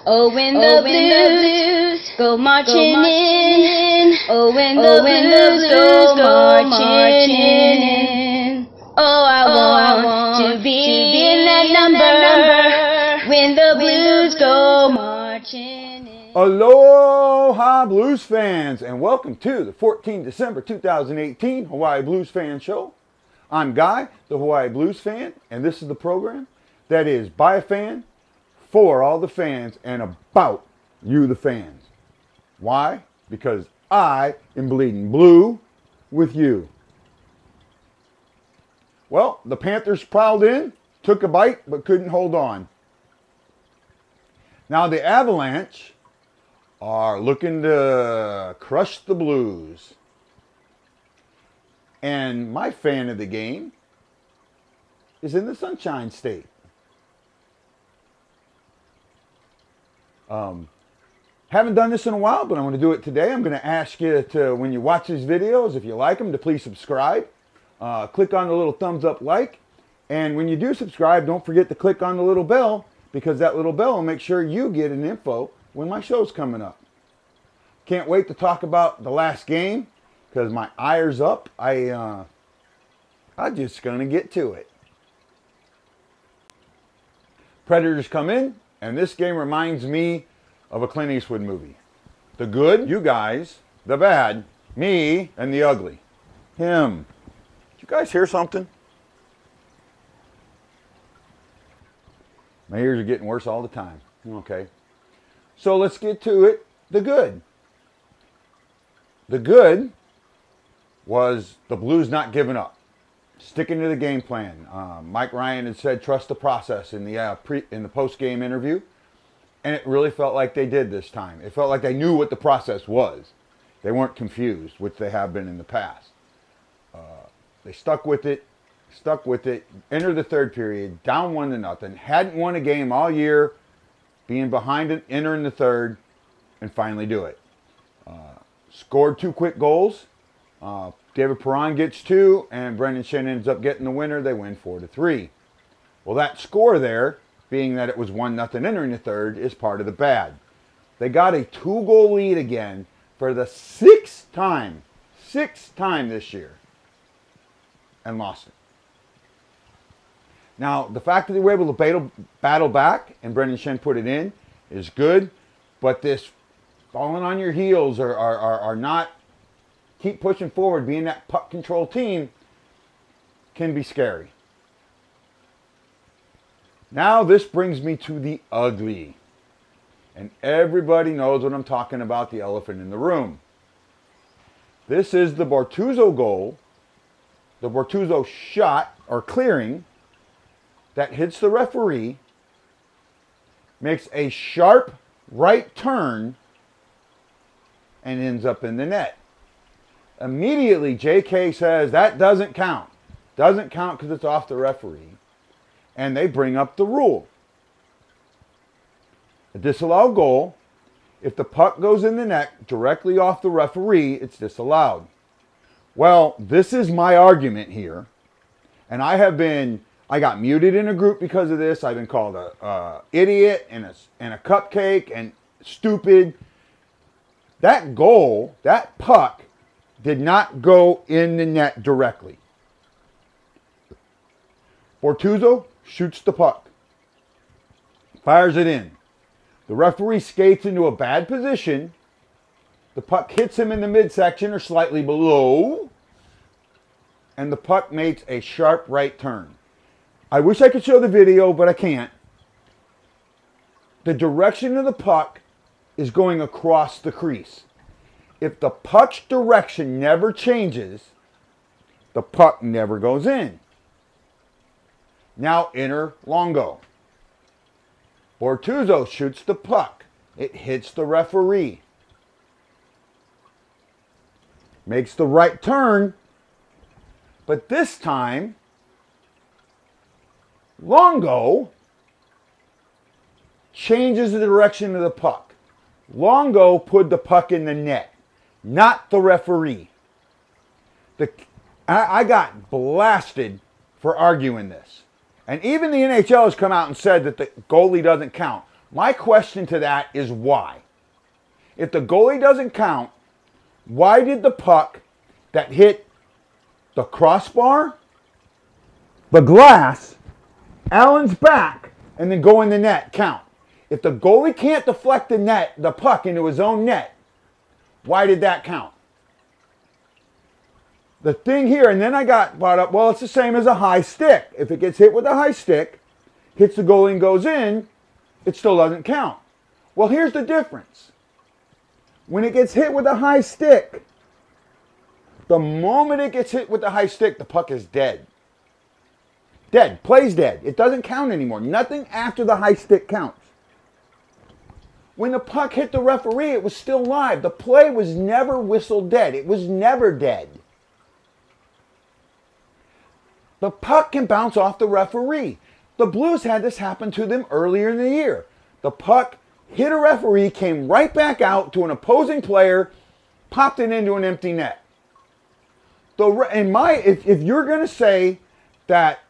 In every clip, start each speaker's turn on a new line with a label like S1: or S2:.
S1: Oh, when the blues go marching in. Oh, when the blues go marching in. Oh, I want to be in that number when the blues go marching in.
S2: Aloha Blues fans, and welcome to the 14 December 2018 Hawaii Blues Fan Show. I'm Guy, the Hawaii Blues fan, and this is the program that is by a fan, for all the fans, and about you the fans. Why? Because I am bleeding blue with you. Well, the Panthers prowled in, took a bite, but couldn't hold on. Now the Avalanche are looking to crush the Blues. And my fan of the game is in the Sunshine State. Haven't done this in a while, but I'm going to do it today. I'm going to ask you to, when you watch these videos, if you like them, to please subscribe. Click on the little thumbs up like. And when you do subscribe, don't forget to click on the little bell, because that little bell will make sure you get an info when my show's coming up. Can't wait to talk about the last game, because my ire's up. I'm just going to get to it. Predators come in, and this game reminds me of a Clint Eastwood movie. The good, you guys. The bad, me, and the ugly, him. Did you guys hear something? My ears are getting worse all the time. Okay. So let's get to it. The good. The good was the Blues not giving up, sticking to the game plan. Mike Ryan had said trust the process in the post-game interview, and it really felt like they did this time. It felt like they knew what the process was. They weren't confused, which they have been in the past. They stuck with it, enter the third period, down 1-0, hadn't won a game all year, being behind it, entering the third, and finally do it. Scored 2 quick goals. David Perron gets 2, and Brendan Shen ends up getting the winner. They win 4-3. Well, that score there, being that it was 1-0 entering the third, is part of the bad. They got a 2-goal lead again for the sixth time this year, and lost it. Now, the fact that they were able to battle back and Brendan Shen put it in is good, but this falling on your heels or not keep pushing forward, being that puck control team, can be scary. Now this brings me to the ugly. And everybody knows what I'm talking about, the elephant in the room. This is the Bortuzzo goal, the Bortuzzo shot or clearing that hits the referee, makes a sharp right turn, and ends up in the net. Immediately, JK says that doesn't count. Doesn't count because it's off the referee. And they bring up the rule. A disallowed goal, if the puck goes in the net directly off the referee, it's disallowed. Well, this is my argument here. And I got muted in a group because of this. I've been called a idiot and a cupcake and stupid. That goal, that puck, did not go in the net directly. Bortuzzo shoots the puck, fires it in. The referee skates into a bad position. The puck hits him in the midsection or slightly below, and the puck makes a sharp right turn. I wish I could show the video, but I can't. The direction of the puck is going across the crease. If the puck's direction never changes, the puck never goes in. Now enter Longo. Bortuzzo shoots the puck. It hits the referee. Makes the right turn. But this time, Longo changes the direction of the puck. Longo put the puck in the net, not the referee. I got blasted for arguing this. And even the NHL has come out and said that the goalie doesn't count. My question to that is why? If the goalie doesn't count, why did the puck that hit the crossbar, the glass, Allen's back, and then go in the net count? If the goalie can't deflect the puck into his own net, why did that count? The thing here, and then I got brought up, well, it's the same as a high stick. If it gets hit with a high stick, hits the goalie and goes in, it still doesn't count. Well, here's the difference. When it gets hit with a high stick, the moment it gets hit with the high stick, the puck is dead. Dead. Play's dead. It doesn't count anymore. Nothing after the high stick counts. When the puck hit the referee, it was still live. The play was never whistled dead. It was never dead. The puck can bounce off the referee. The Blues had this happen to them earlier in the year. The puck hit a referee, came right back out to an opposing player, popped it into an empty net. If you're going to say that,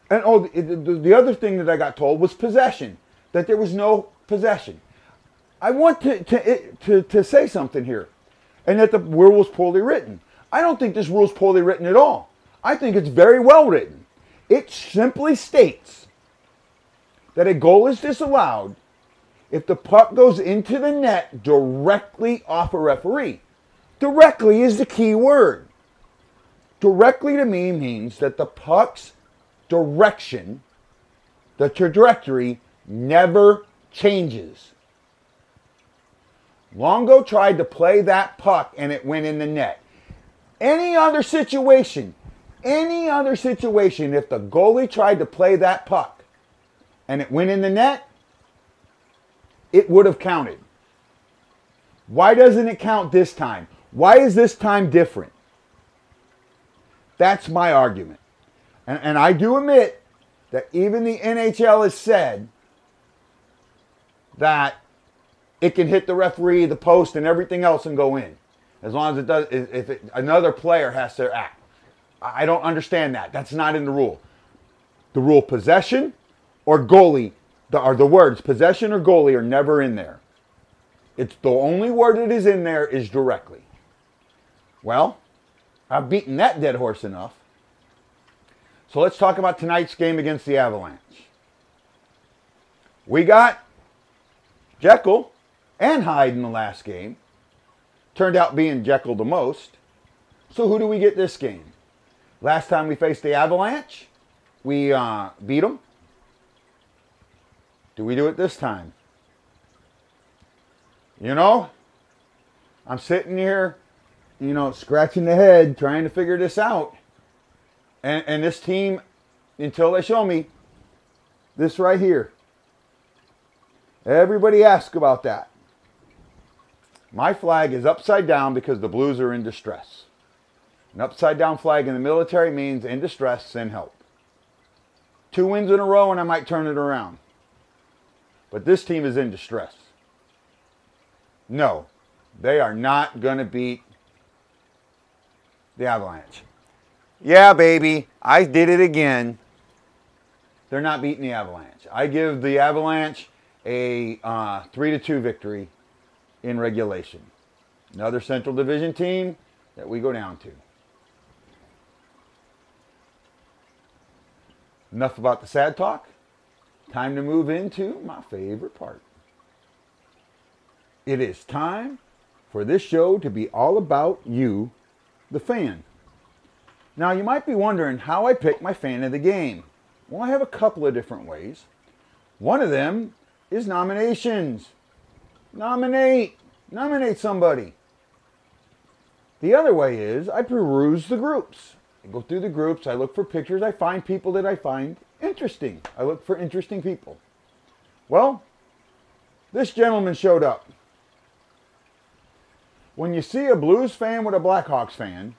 S2: and the other thing that I got told was possession, that there was no possession. I want to say something here, and that the rule was poorly written. I don't think this rule is poorly written at all. I think it's very well written. It simply states that a goal is disallowed if the puck goes into the net directly off a referee. Directly is the key word. Directly to me means that the puck's direction, the trajectory, never changes. Longo tried to play that puck and it went in the net. Any other situation, if the goalie tried to play that puck and it went in the net, it would have counted. Why doesn't it count this time? Why is this time different? That's my argument. And I do admit that even the NHL has said that it can hit the referee, the post, and everything else and go in. As long as it does, another player has to act. I don't understand that. That's not in the rule. The rule possession or goalie, the words possession or goalie are never in there. It's the only word that is in there is directly. Well, I've beaten that dead horse enough. So let's talk about tonight's game against the Avalanche. We got Jekyll and Hyde in the last game. Turned out being Jekyll the most. So who do we get this game? Last time we faced the Avalanche, we beat them. Do we do it this time? You know, I'm sitting here, scratching the head, trying to figure this out. And this team, until they show me this right here. Everybody asks about that. My flag is upside down because the Blues are in distress. An upside down flag in the military means in distress, send help. 2 wins in a row and I might turn it around. But this team is in distress. No, they are not going to beat the Avalanche. Yeah, baby, I did it again. They're not beating the Avalanche. I give the Avalanche a 3-2 victory in regulation. Another Central Division team that we go down to. Enough about the sad talk. Time to move into my favorite part. It is time for this show to be all about you, the fan. Now, you might be wondering how I pick my fan of the game. Well, I have a couple of different ways. One of them is nominations. Nominate somebody. The other way is I peruse the groups. I go through the groups, I look for pictures, I find people that I find interesting. I look for interesting people. Well, this gentleman showed up. When you see a Blues fan with a Blackhawks fan,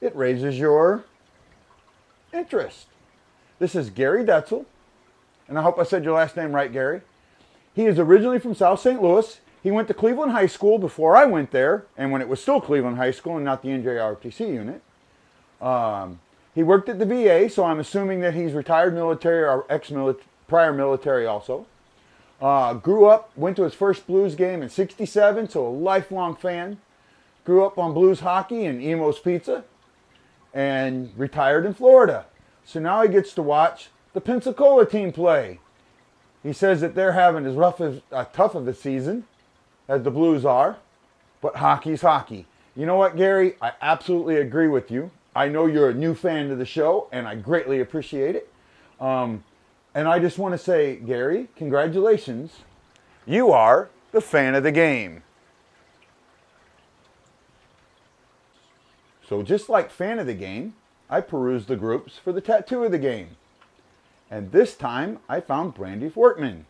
S2: it raises your interest. This is Gary Detzel, and I hope I said your last name right, Gary. He is originally from South St. Louis. He went to Cleveland High School before I went there, and when it was still Cleveland High School and not the NJROTC unit. He worked at the VA, so I'm assuming that he's retired military or prior military also. Grew up, went to his first Blues game in '67, so a lifelong fan. Grew up on Blues hockey and Emo's Pizza, and retired in Florida. So now he gets to watch the Pensacola team play. He says that they're having as tough of a season as the Blues are, but hockey's hockey. You know what, Gary? I absolutely agree with you. I know you're a new fan of the show, and I greatly appreciate it. And I just want to say, Gary, congratulations. You are the fan of the game. So just like fan of the game, I perused the groups for the tattoo of the game. And this time, I found Brandy Fortman.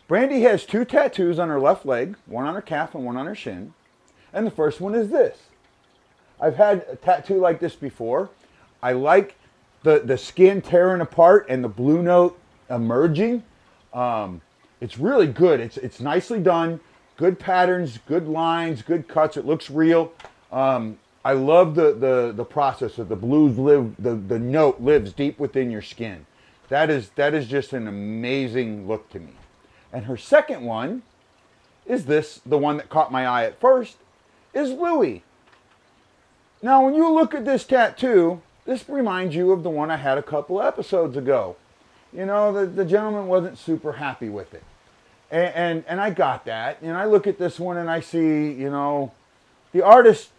S2: Brandy has 2 tattoos on her left leg, one on her calf and one on her shin. And the first one is this. I've had a tattoo like this before. I like the skin tearing apart and the blue note emerging. It's really good. It's nicely done. Good patterns, good lines, good cuts. It looks real. I love the process of the blues live. The note lives deep within your skin. That is just an amazing look to me. And her second one is this. The one that caught my eye at first is Louie. Now, when you look at this tattoo, this reminds you of the one I had a couple episodes ago. You know, the gentleman wasn't super happy with it. And I got that. And I look at this one and I see, you know, the artist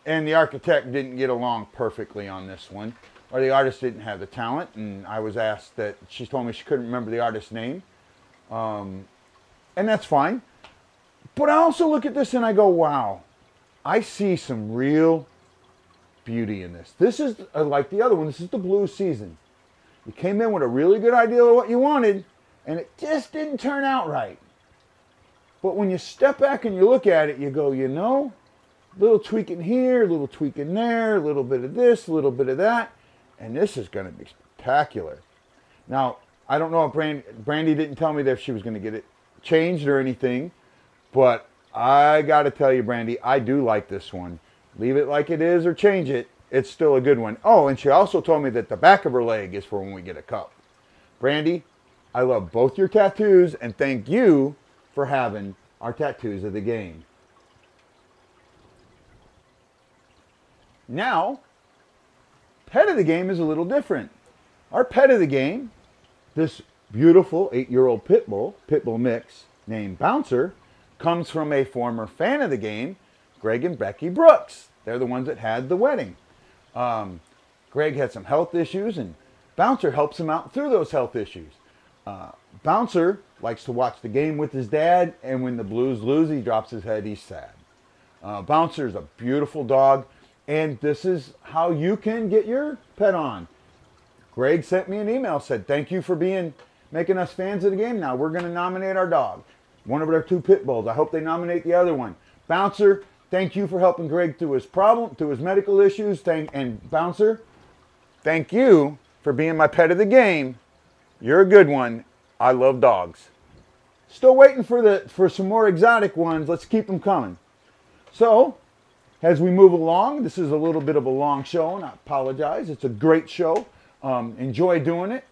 S2: and the architect didn't get along perfectly on this one. Or the artist didn't have the talent. And I was asked that, she told me she couldn't remember the artist's name. And that's fine. But I also look at this and I go, wow, I see some real beauty in this. This is like the other one. This is the blues season. You came in with a really good idea of what you wanted, and it just didn't turn out right. But when you step back and you look at it, you go, you know, a little tweaking here, a little tweaking there, a little bit of this, a little bit of that, and this is going to be spectacular. Now, I don't know if Brandy didn't tell me that if she was going to get it changed or anything, but I got to tell you, Brandy, I do like this one. Leave it like it is or change it. It's still a good one. Oh, and she also told me that the back of her leg is for when we get a cup. Brandy, I love both your tattoos, and thank you for having our tattoos of the game. Now, pet of the game is a little different. Our pet of the game, this beautiful 8-year-old pit bull mix named Bouncer, comes from a former fan of the game, Greg and Becky Brooks. They're the ones that had the wedding. Greg had some health issues, and Bouncer helps him out through those health issues. Bouncer likes to watch the game with his dad, and when the Blues lose, he drops his head, he's sad. Bouncer is a beautiful dog, and this is how you can get your pet on. Greg sent me an email, said, thank you for making us fans of the game. Now we're going to nominate our dog. One of their 2 pit bulls. I hope they nominate the other one. Bouncer, thank you for helping Greg through his problem, through his medical issues. And Bouncer, thank you for being my pet of the game. You're a good one. I love dogs. Still waiting for some more exotic ones. Let's keep them coming. So, as we move along, this is a little bit of a long show, and I apologize. It's a great show. Enjoy doing it.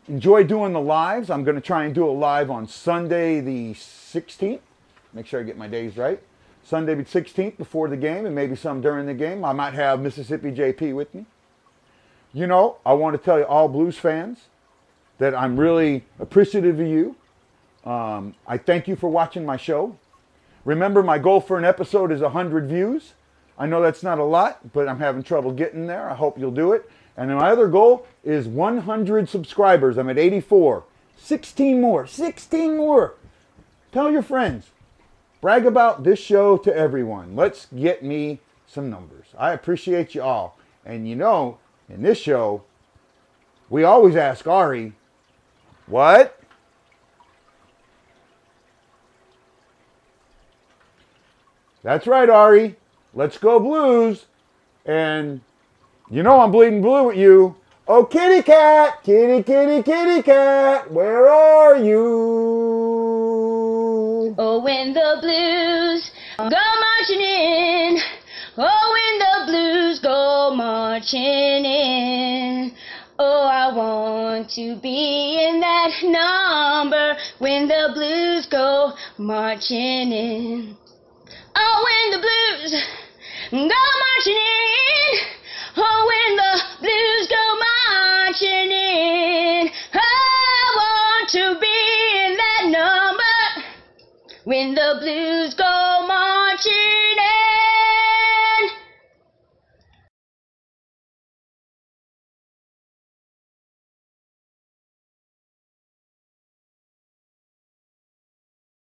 S2: Enjoy doing the lives. I'm going to try and do a live on Sunday the 16th. Make sure I get my days right. Sunday the 16th before the game, and maybe some during the game. I might have Mississippi JP with me. You know, I want to tell you, all Blues fans, that I'm really appreciative of you. I thank you for watching my show. Remember, my goal for an episode is 100 views. I know that's not a lot, but I'm having trouble getting there. I hope you'll do it. And my other goal is 100 subscribers. I'm at 84. 16 more. 16 more. Tell your friends. Brag about this show to everyone. Let's get me some numbers. I appreciate you all. And you know, in this show, we always ask Ari, what? That's right, Ari. Let's go Blues. And you know I'm bleeding blue at you. Oh, kitty cat, kitty, kitty, kitty cat, where are you?
S1: Oh, when the Blues go marching in. Oh, when the Blues go marching in. Oh, I want want to be in that number when the blues go marching in. Oh, when the blues go marching in. Oh, when the blues go marching in. I want to be in that number when the blues go marching